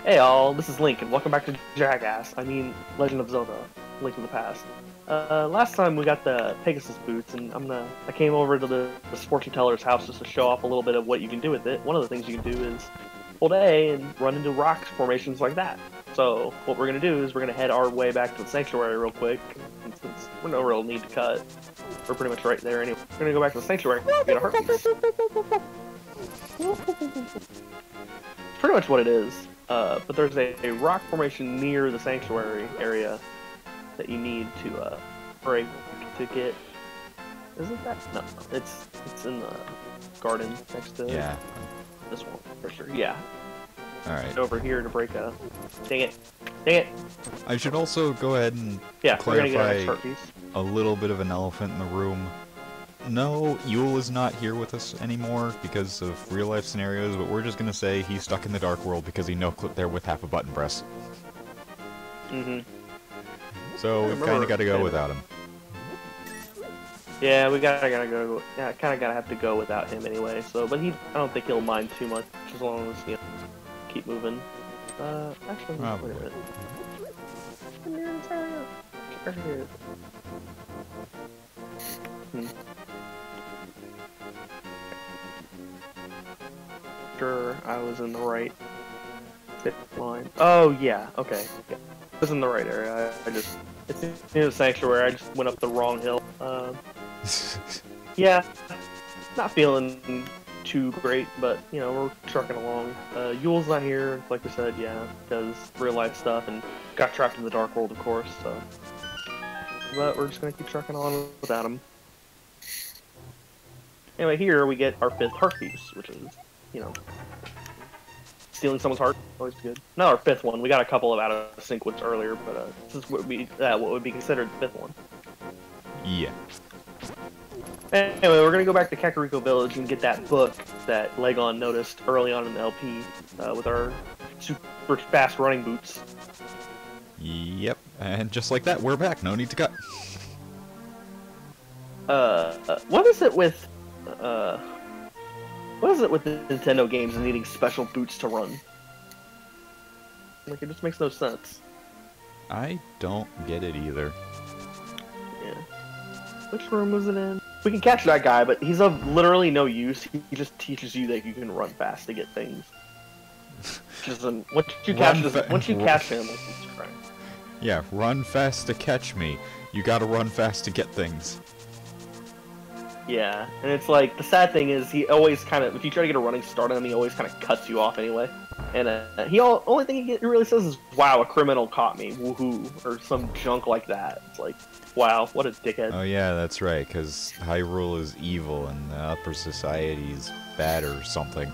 Hey all, this is Link, and welcome back to Jackass. I mean, Legend of Zelda: Link to the Past. Last time we got the Pegasus boots, and I came over to the fortune teller's house just to show off a little bit of what you can do with it. One of the things you can do is hold A and run into rock formations like that. So what we're gonna do is we're gonna head our way back to the sanctuary real quick, and since we're no real need to cut, we're pretty much right there anyway. We're gonna go back to the sanctuary and get a heart piece. It's pretty much what it is. But there's a rock formation near the sanctuary area that you need to break to get. Isn't that? No, it's in the garden next to this one for sure. Yeah. All right. Over here to break a. Dang it! Dang it! I should also go ahead and clarify a little bit of an elephant in the room. No, Yule is not here with us anymore because of real-life scenarios, but we're just gonna say he's stuck in the Dark World because he no-clipped there with half a button press. So we've kind of got to go without him. Yeah, we gotta go. Yeah, kind of gotta have to go without him anyway. So, but I don't think he'll mind too much as long as you know, keep moving. Actually, probably. Wait a minute. Sure, I was in the right line. Oh yeah, okay. Yeah. I was in the right area. It's in the sanctuary. I just went up the wrong hill. Yeah, not feeling too great, but you know we're trucking along. Yule's not here, like we said, yeah, because real life stuff and got trapped in the Dark World, of course. So, but we're just gonna keep trucking on without him. Anyway, here we get our 5th heart piece, which is, you know, stealing someone's heart, always good. Not our 5th one. We got a couple of out of sync ones earlier, but this is what would be considered the 5th one. Yeah. Anyway, we're gonna go back to Kakariko Village and get that book that Legon noticed early on in the LP with our super fast running boots. Yep, and just like that, we're back. No need to cut. What is it with the Nintendo games and needing special boots to run? Like, it just makes no sense. I don't get it either. Yeah. Which room was it in? We can catch that guy, but he's of literally no use. He just teaches you that you can run fast to get things. Once you catch him, he's crying. Yeah, run fast to catch me. You gotta run fast to get things. Yeah, and it's like, the sad thing is, he always kind of, if you try to get a running start on him, he always kind of cuts you off anyway. And only thing he really says is, wow, a criminal caught me, woohoo, or some junk like that. It's like, wow, what a dickhead. Oh yeah, that's right, because Hyrule is evil and the upper society's bad or something.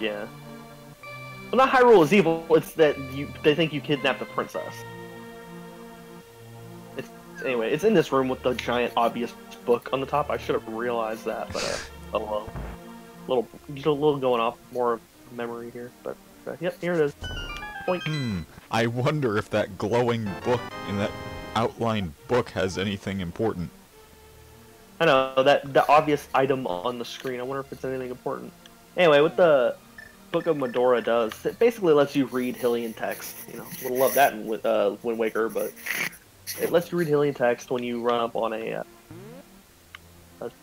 Yeah. Well, not Hyrule is evil, it's that they think you kidnapped the princess. Anyway, it's in this room with the giant obvious book on the top. I should have realized that, but oh well. Little going off more memory here, but yep, here it is. Point. I wonder if that glowing book in that outlined book has anything important. I know the obvious item on the screen. I wonder if it's anything important. Anyway, what the Book of Medora does, it basically lets you read Hylian text. You know, would love that in Wind Waker, but it lets you read Hylian text when you run up on a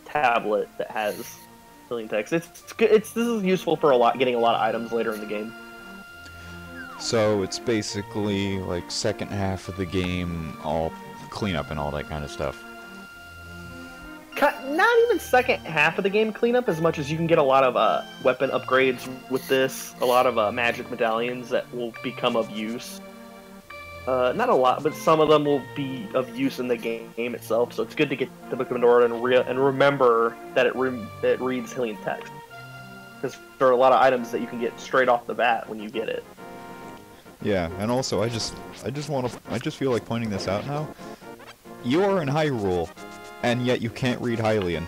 tablet that has Hylian text. This is useful for getting a lot of items later in the game. So it's basically like second half of the game, all cleanup and all that kind of stuff. Not even second half of the game cleanup as much as you can get a lot of weapon upgrades with this, a lot of magic medallions that will become of use. Not a lot, but some of them will be of use in the game itself, so it's good to get the Book of Medora and remember that it reads Hylian text. Because there are a lot of items that you can get straight off the bat when you get it. Yeah, and also I just feel like pointing this out now. You are in Hyrule, and yet you can't read Hylian.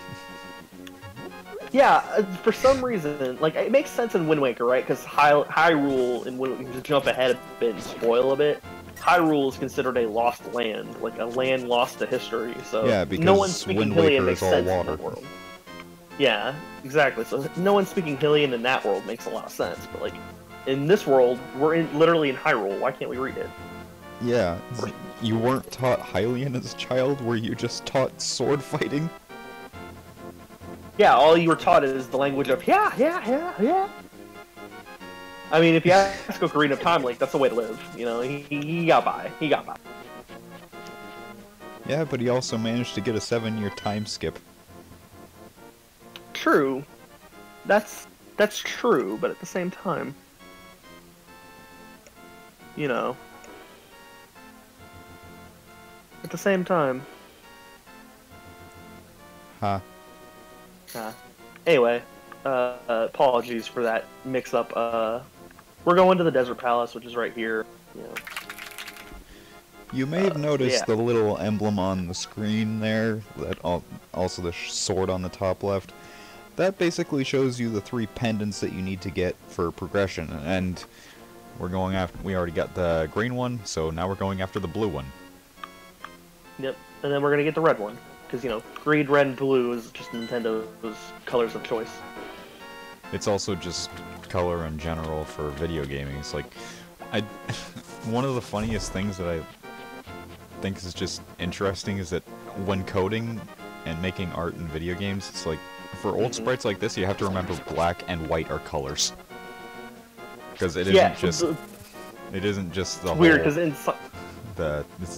Yeah, for some reason, like, it makes sense in Wind Waker, right? Because Hyrule, and when you just jump ahead a bit and spoil a bit, Hyrule is considered a lost land, like a land lost to history. So yeah, because no one speaking Wind Hylian Waker makes is all sense water. in that world. Yeah, exactly. So no one speaking Hylian in that world makes a lot of sense. But like in this world, we're literally in Hyrule. Why can't we read it? Yeah, you weren't taught Hylian as a child, were you just taught sword fighting? Yeah, all you were taught is the language of yeah. I mean, if you ask Ocarina of Time, like, that's the way to live. You know, he got by. He got by. Yeah, but he also managed to get a 7-year time skip. True. That's true, but at the same time, you know, at the same time. Huh. Anyway, apologies for that mix-up. We're going to the Desert Palace, which is right here. You know. You may have noticed the little emblem on the screen there, that also the sword on the top left. That basically shows you the 3 pendants that you need to get for progression, and we're going after. We already got the green one, so now we're going after the blue one. Yep, and then we're gonna get the red one, because you know, green, red, and blue is just Nintendo's colors of choice. It's also just color in general for video gaming. It's like, one of the funniest things that I think is just interesting is that when coding and making art in video games, it's like, for old sprites like this, you have to remember black and white are colors. Because it isn't just... It isn't just the weird, because it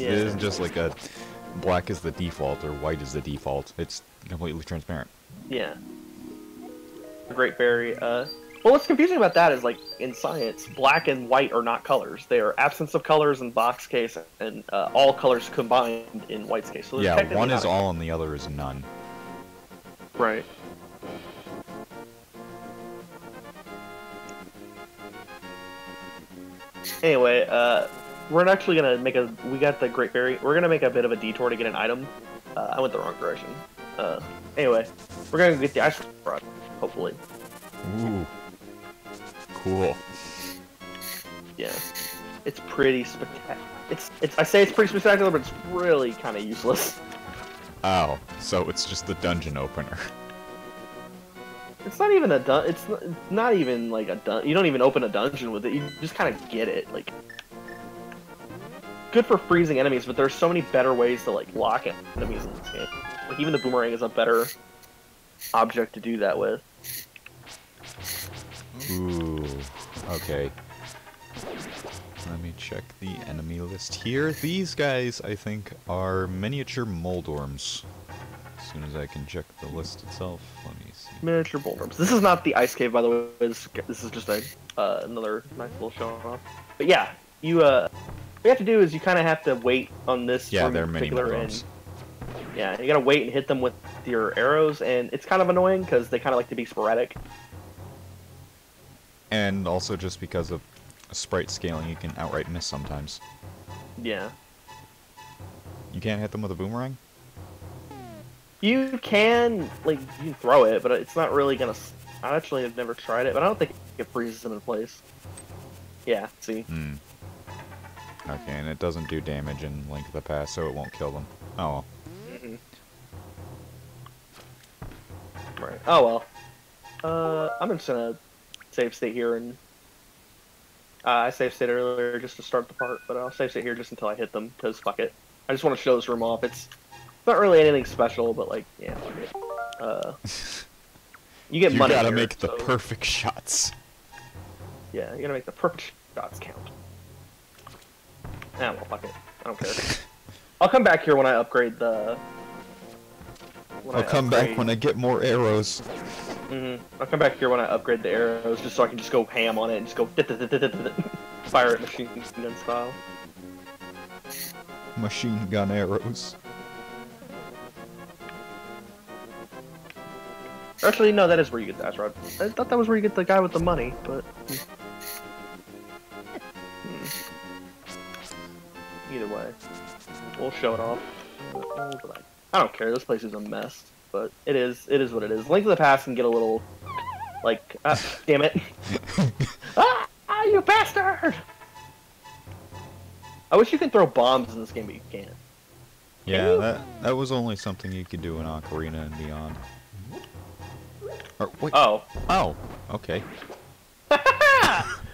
isn't just like a black is the default or white is the default. It's completely transparent. Yeah. Great Berry. Well, what's confusing about that is, like, in science, black and white are not colors. They are absence of colors in Bach's case, and all colors combined in White's case. So yeah, one is all and the other is none. Right. Anyway, we're actually gonna make we got the Great Berry. We're gonna make a bit of a detour to get an item. I went the wrong direction. Anyway, we're gonna get the ice rod, hopefully. Ooh. Cool. Yeah. It's pretty spectacular. I say it's pretty spectacular, but it's really kind of useless. Oh, so it's just the dungeon opener. It's not even a it's not even like a you don't even open a dungeon with it. You just kind of get it. Like, good for freezing enemies, but there's so many better ways to like lock enemies in this game. Like, even the boomerang is a better object to do that with. Ooh, okay. Let me check the enemy list here. These guys, I think, are miniature Moldorms. As soon as I can check the list itself, let me see. Miniature Moldorms. This is not the ice cave, by the way. This is just another nice little show off. But yeah, what you have to do is you kind of have to wait on this. Yeah, they're mini Moldorms. Yeah, you gotta wait and hit them with your arrows, and it's kind of annoying because they kind of like to be sporadic. And also just because of sprite scaling, you can outright miss sometimes. Yeah. You can't hit them with a boomerang? You can, like, you can throw it, but it's not really gonna... I actually have never tried it, but I don't think it freezes them in place. Yeah, see? Hmm. Okay, and it doesn't do damage in Link of the Past, so it won't kill them. Oh well. Right. Oh well. I'm just gonna save state here, and I save state earlier just to start the part, but I'll save state here just until I hit them, because fuck it. I just want to show this room off. It's not really anything special, but like, yeah, fuck it. You get money. You gotta here, make the perfect shots. Yeah, you gotta make the perfect shots count. Ah, well, fuck it. I don't care. I'll come back here when I upgrade the... I'll come back when I get more arrows. I'll come back here when I upgrade the arrows, just so I can just go ham on it and just go fire it machine gun style. Machine gun arrows. Actually, no, that is where you get the ice rod. I thought that was where you get the guy with the money, but... Either way. We'll show it off. I don't care, this place is a mess. But it is what it is. Link to the Past can get a little... Like, damn it. You bastard! I wish you could throw bombs in this game, but you can't. Yeah, that was only something you could do in Ocarina and Beyond. Or, wait. Oh. Oh, okay.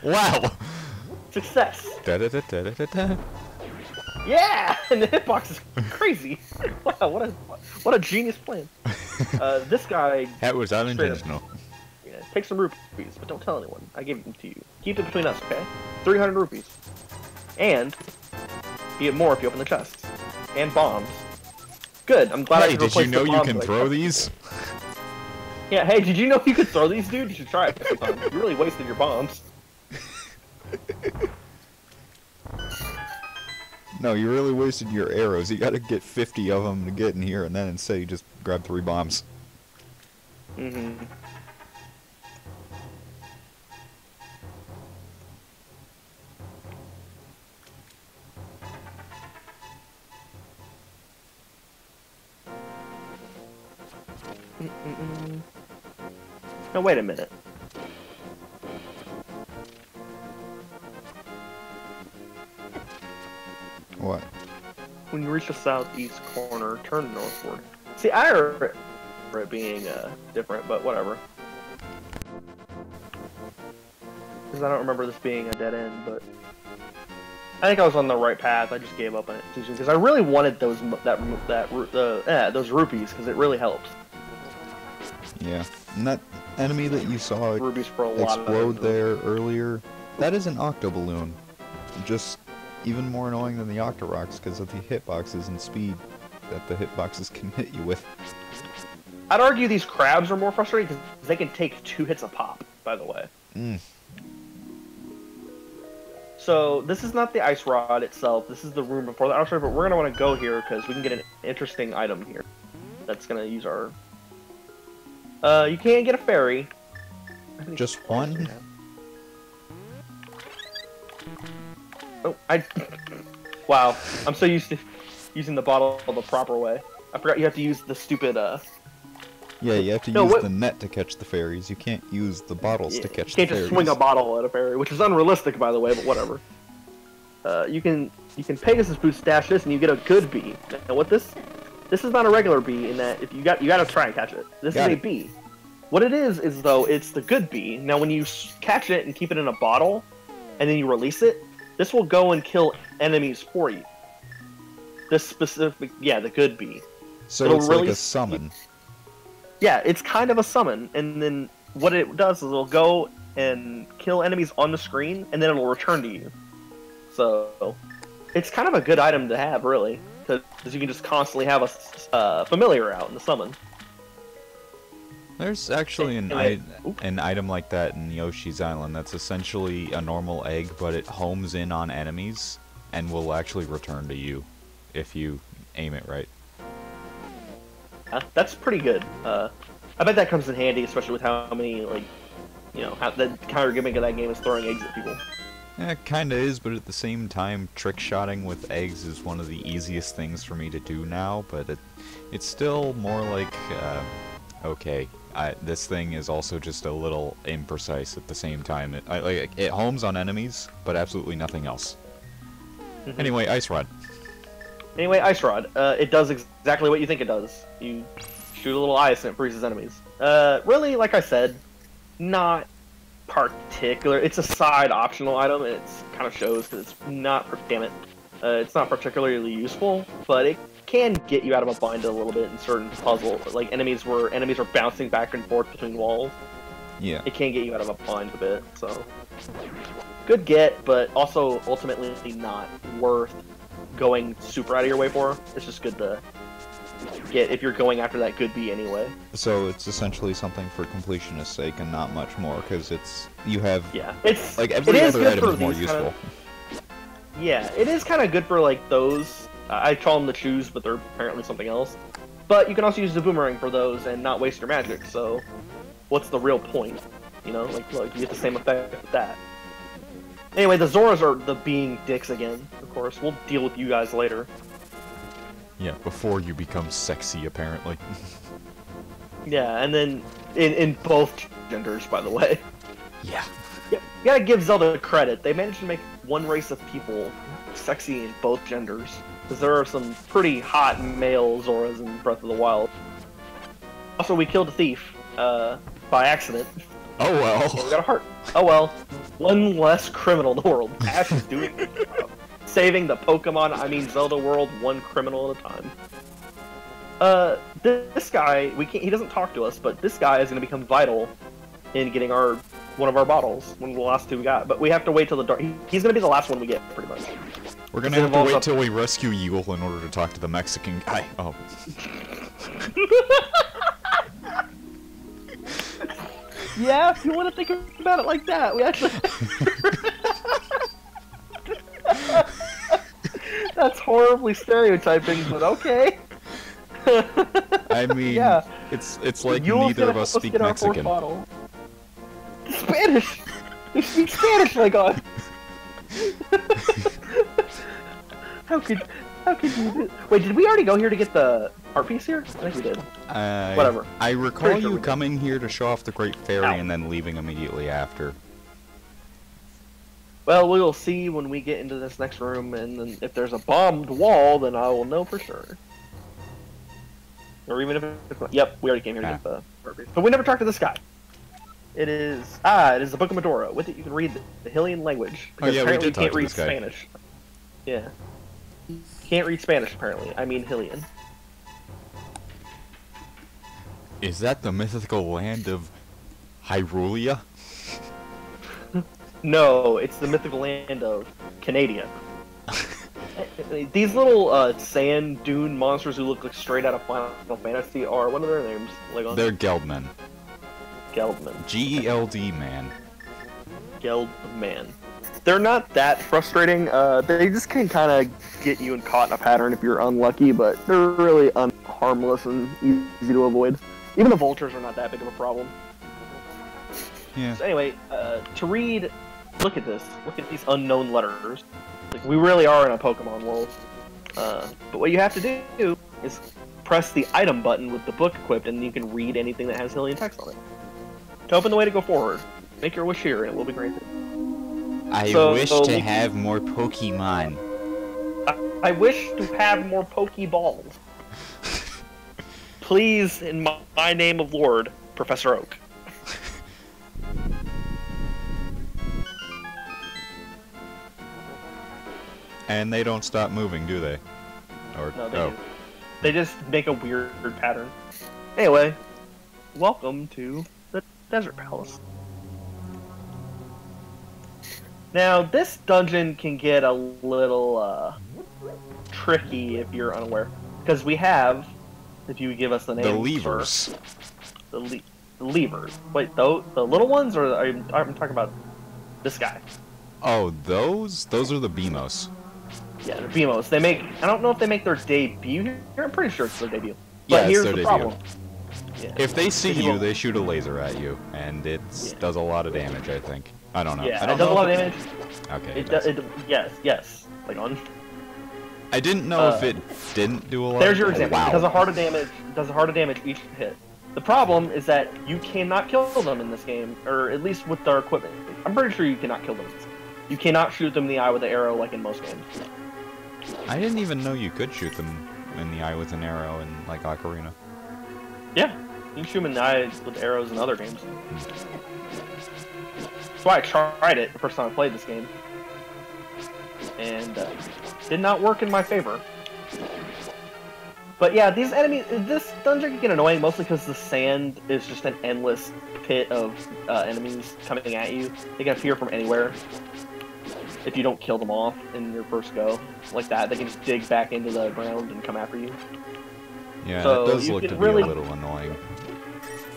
Wow! Success! Da -da -da -da -da -da. Yeah! And the hitbox is crazy! Wow, what a genius plan. This guy... That was unintentional. Yeah, take some rupees, but don't tell anyone. I gave them to you. Keep it between us, okay? 300 rupees. And, you get more if you open the chests. And bombs. Good, I'm glad I could replace the bombs. Hey, did you know you can throw these? Yeah, hey, did you know you could throw these, dude? You should try it sometime. You really wasted your bombs. No, you really wasted your arrows. You gotta get 50 of them to get in here, and then instead you just grab 3 bombs. Mm-hmm. Now wait a minute. What? When you reach the southeast corner, turn northward. See, I remember it being different, but whatever. Because I don't remember this being a dead end, but I think I was on the right path. I just gave up on it too soon because I really wanted those those rupees because it really helps. Yeah, and that enemy that you saw rupees for a lot explode there earlier, that is an octoballoon. Just even more annoying than the Octoroks because of the hitboxes and speed that the hitboxes can hit you with. I'd argue these crabs are more frustrating because they can take 2 hits a pop, by the way. Mm. So, this is not the ice rod itself, this is the room before the ice rod, but we're going to want to go here because we can get an interesting item here that's going to use our... you can't get a fairy. Just one? Oh, wow, I'm so used to using the bottle the proper way. I forgot you have to use the stupid, Yeah, you have to use the net to catch the fairies. You can't use the bottles to catch the fairies. You can't just swing a bottle at a fairy, which is unrealistic, by the way, but whatever. You can Pegasus Boots stash this, and you get a good bee. And what this is not a regular bee in that if you gotta try and catch it. This is a bee. What it is though it's the good bee. Now when you catch it and keep it in a bottle, and then you release it, this will go and kill enemies for you. This specific, the good bee. So it's like a summon. Yeah, it's kind of a summon, and then what it does is it'll go and kill enemies on the screen, and then it'll return to you. So, it's kind of a good item to have, really, because you can just constantly have a familiar out in the summon. There's actually an item like that in Yoshi's Island that's essentially a normal egg, but it homes in on enemies and will actually return to you if you aim it right. That's pretty good. I bet that comes in handy, especially with how many, how the counter gimmick of that game is throwing eggs at people. Yeah, it kinda is, but at the same time, trick-shotting with eggs is one of the easiest things for me to do now, but it's still more like, okay, this thing is also just a little imprecise at the same time. It homes on enemies, but absolutely nothing else. Mm-hmm. Anyway, Ice Rod. It does exactly what you think it does. You shoot a little ice and it freezes enemies. Really, like I said, not particular. It's a side optional item, and it's kind of shows because it's not. Damn it, it's not particularly useful, but it can get you out of a bind a little bit in certain puzzles, like enemies are bouncing back and forth between walls. Yeah. It can get you out of a bind a bit. So good get, but also ultimately not worth going super out of your way for. It's just good to get if you're going after that good bee anyway. So it's essentially something for completionist's sake and not much more, because it's like every other item is more useful. Yeah, it is kind of good for like those. I call them the chews, but they're apparently something else. But you can also use the boomerang for those and not waste your magic. So, what's the real point? You know, like you get the same effect with that. Anyway, the Zoras are the being dicks again. Of course, we'll deal with you guys later. Yeah, before you become sexy, apparently. Yeah, and then in both genders, by the way. Yeah. You gotta give Zelda credit. They managed to make one race of people sexy in both genders. Because there are some pretty hot male Zoras in Breath of the Wild. Also, we killed a thief by accident. Oh well. Yeah, we got a heart. Oh well. One less criminal in the world. Ash is doing the job. Saving the Pokemon, I mean Zelda world, one criminal at a time. This guy, he doesn't talk to us, but this guy is going to become vital in getting one of our bottles, one of the last two we got. But we have to wait till the dark. He's going to be the last one we get, pretty much. We're going to have to wait till we rescue Yule in order to talk to the Mexican guy. Oh. Yeah, if you want to think about it like that, we actually... That's horribly stereotyping, but okay. I mean, yeah. it's like Yule's neither of us speak Mexican. Spanish! We speak Spanish, my god! How could you do... Wait, did we already go here to get the art piece here? I think we did. Whatever. I recall you coming here to show off the Great Fairy and then leaving immediately after. Well, we'll see when we get into this next room, and then if there's a bombed wall, then I will know for sure. Or even if it's... Yep, we already came here to get the art piece. But we never talked to this guy. It is the Book of Medora. With it, you can read the Hylian language. Oh yeah, we did talk can't to read this guy. Spanish. Yeah. Can't read Spanish, apparently. I mean Hylian. Is that the mythical land of Hyrulia? No, it's the mythical land of Canada. These little sand dune monsters who look like straight out of Final Fantasy are... What are their names? They're Geldmen. Geldman. G-E-L-D, man. Geldman. They're not that frustrating. They just can kind of get you caught in a pattern if you're unlucky, but they're really harmless and easy to avoid. Even the vultures are not that big of a problem. Yeah. So anyway, to read, look at this. Look at these unknown letters. Like, we really are in a Pokemon world. But what you have to do is press the item button with the book equipped, and you can read anything that has Hylian text on it. To open the way to go forward, make your wish here, and it will be granted. I wish to have more Pokemon. I wish to have more Pokeballs. Please, in my name of Lord, Professor Oak. And they don't stop moving, do they? Or no, they do. They just make a weird pattern. Anyway, welcome to the Desert Palace. Now, this dungeon can get a little tricky if you're unaware, because we have, if you give us the name, the levers. The levers. Wait, the little ones, or I'm talking about this guy? Oh, those are the Beamos. Yeah, the Beamos. They make. I don't know if they make their debut here. I'm pretty sure it's their debut. But yeah, here's it's their the debut. problem. Yeah. If they see you, they shoot a laser at you, and it does a lot of damage, I think. I don't know. Yeah, I don't it does know a lot of damage. Okay. Yes. Like on. I didn't know if it didn't do a lot. There's your example. Wow. It does a heart of damage. Does a heart of damage each hit. The problem is that you cannot kill them in this game, or at least with their equipment. I'm pretty sure you cannot kill them. You cannot shoot them in the eye with an arrow like in most games. I didn't even know you could shoot them in the eye with an arrow in, like, Ocarina. Yeah, you can shoot them in the eye with arrows in other games. That's why I tried it the first time I played this game. And did not work in my favor. But yeah, these enemies, this dungeon can get annoying mostly because the sand is just an endless pit of enemies coming at you. They can appear from anywhere. If you don't kill them off in your first go, like that, they can just dig back into the ground and come after you. Yeah, so it does look to be a little annoying.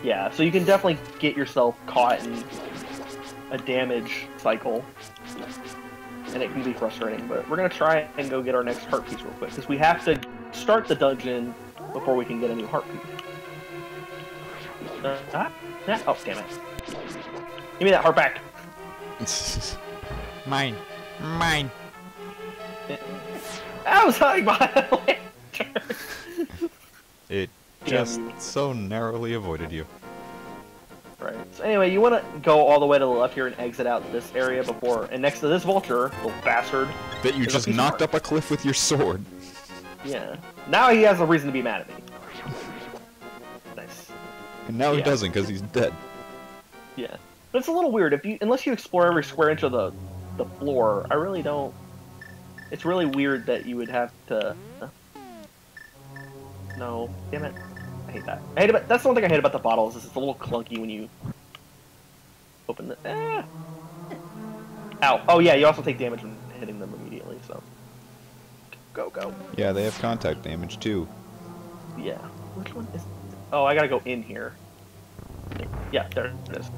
Yeah, so you can definitely get yourself caught in a damage cycle, and it can be frustrating, but we're going to try and go get our next heart piece real quick, because we have to start the dungeon before we can get a new heart piece. Oh, damn it. Give me that heart back. Mine. I was hiding behind a lantern. It just so narrowly avoided you. Right. So anyway, you want to go all the way to the left here and exit out this area before, and next to this vulture, little bastard. That you just knocked up a cliff with your sword. Yeah. Now he has a reason to be mad at me. Nice. And now he doesn't, because he's dead. Yeah. But it's a little weird unless you explore every square inch of the floor. I really don't. It's really weird that you would have to. No, damn it! I hate that. I hate it. That's the one thing I hate about the bottles. Is it's a little clunky when you open the. Ow! Oh yeah, you also take damage from hitting them immediately. So go. Yeah, they have contact damage too. Yeah. Which one is? Oh, I gotta go in here. Yeah, there it is.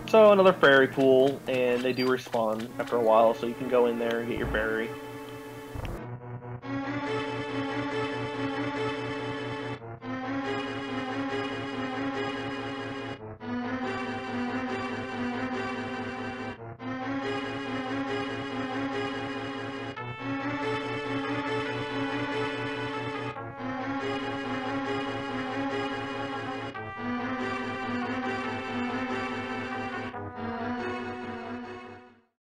So another fairy pool, and they do respawn after a while, so you can go in there and get your berry.